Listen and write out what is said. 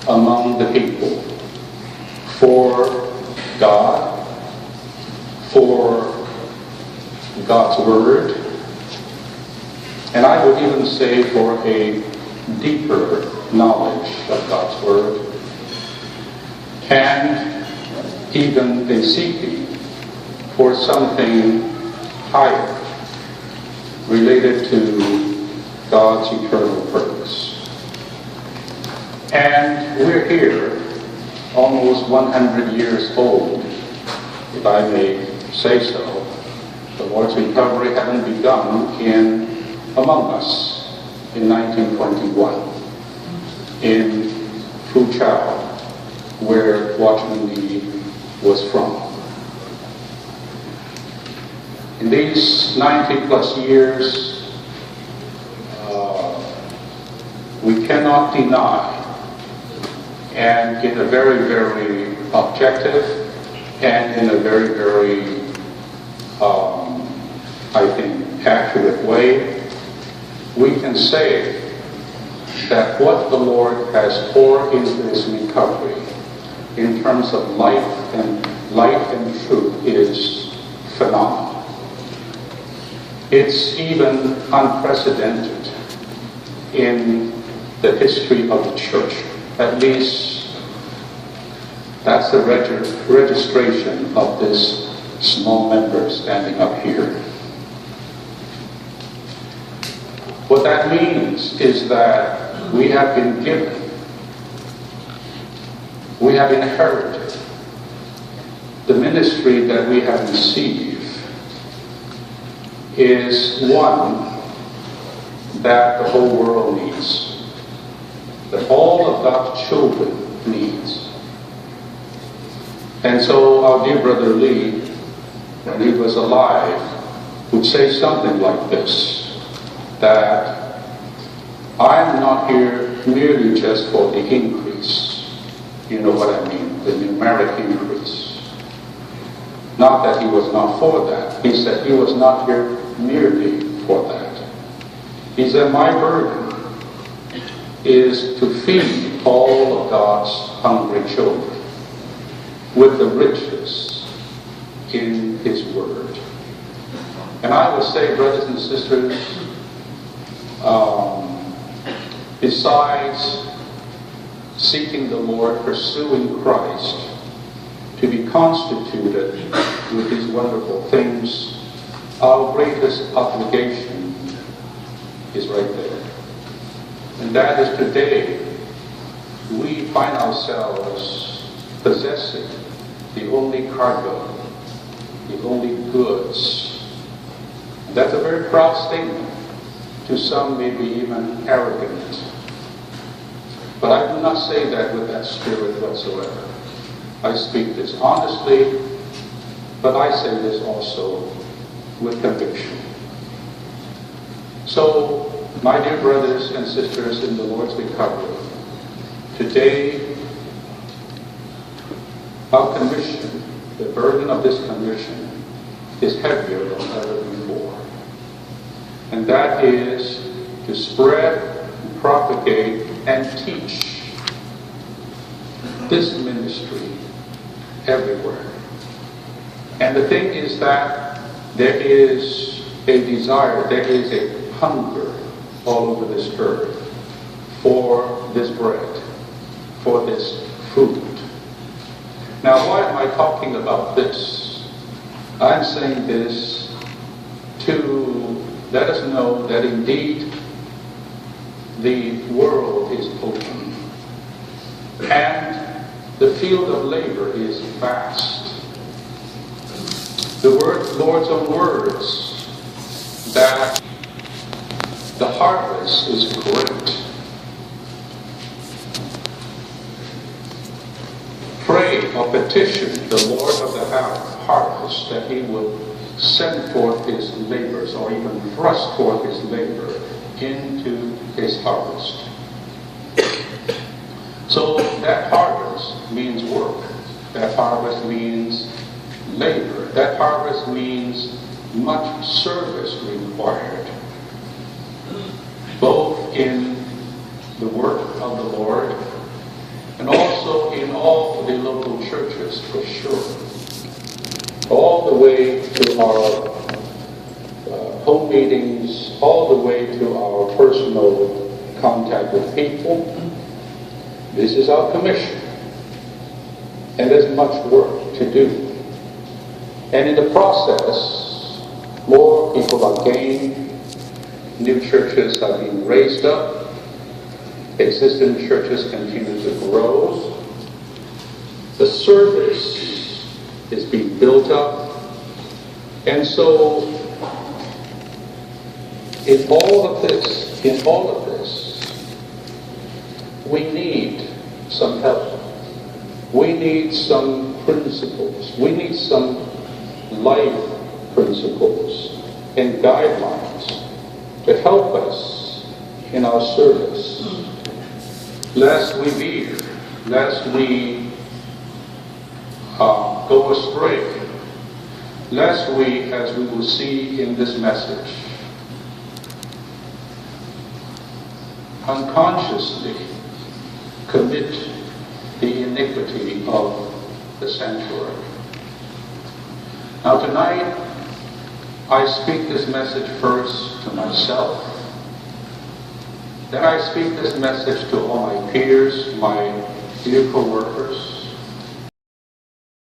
among the people for God, for God's Word, and I would even say for a deeper knowledge of God's Word, and even a seeking for something higher related to God's eternal purpose. And we're here, almost 100 years old, if I may say so. The Lord's recovery having begun among us in 1921 in Fuzhou, where Watchman Nee was from. In these 90 plus years, we cannot deny, and in a very, very objective and in a very, very, I think, accurate way, we can say that what the Lord has poured into this recovery in terms of life and truth is phenomenal. It's even unprecedented in the history of the church. At least that's the registration of this small member standing up here. What that means is that we have been given, we have inherited the ministry that we have received is one that the whole world needs, that all of God's children needs. And so our dear brother Lee, when he was alive, would say something like this, that I'm not here merely just for the increase. You know what I mean, the numeric increase. Not that he was not for that. He said he was not here merely for that. He said, my burden is to feed all of God's hungry children with the riches in His Word. And I would say, brothers and sisters, besides seeking the Lord, pursuing Christ, to be constituted with these wonderful things, our greatest obligation is right there. And that is today, we find ourselves possessing the only cargo, the only goods. And that's a very proud statement. To some, maybe even arrogant. But I do not say that with that spirit whatsoever. I speak this honestly, but I say this also with conviction. So, my dear brothers and sisters in the Lord's recovery, today, our commission, the burden of this commission, is heavier than ever before. And that is to spread, and propagate, and teach this ministry everywhere. And the thing is that there is a desire, there is a hunger all over this earth for this bread, for this food. Now, why am I talking about this? I'm saying this to let us know that indeed the world is open and the field of labor is vast. The Lord's own words that the harvest is great. Pray or petition the Lord of the harvest that He will send forth His labors, or even thrust forth His labor into His harvest. So that harvest means work. That harvest means labor. That harvest means much service required, both in the work of the Lord and in churches, for sure. All the way to our home meetings, all the way to our personal contact with people. This is our commission. And there's much work to do. And in the process, more people are gained, new churches are being raised up, existing churches continue to grow, the service is being built up, and so in all of this, we need some help. We need some principles. We need some life principles and guidelines to help us in our service. Lest we veer, lest we go astray, lest we, as we will see in this message, unconsciously commit the iniquity of the sanctuary. Now tonight, I speak this message first to myself. Then I speak this message to all my peers, my dear co-workers,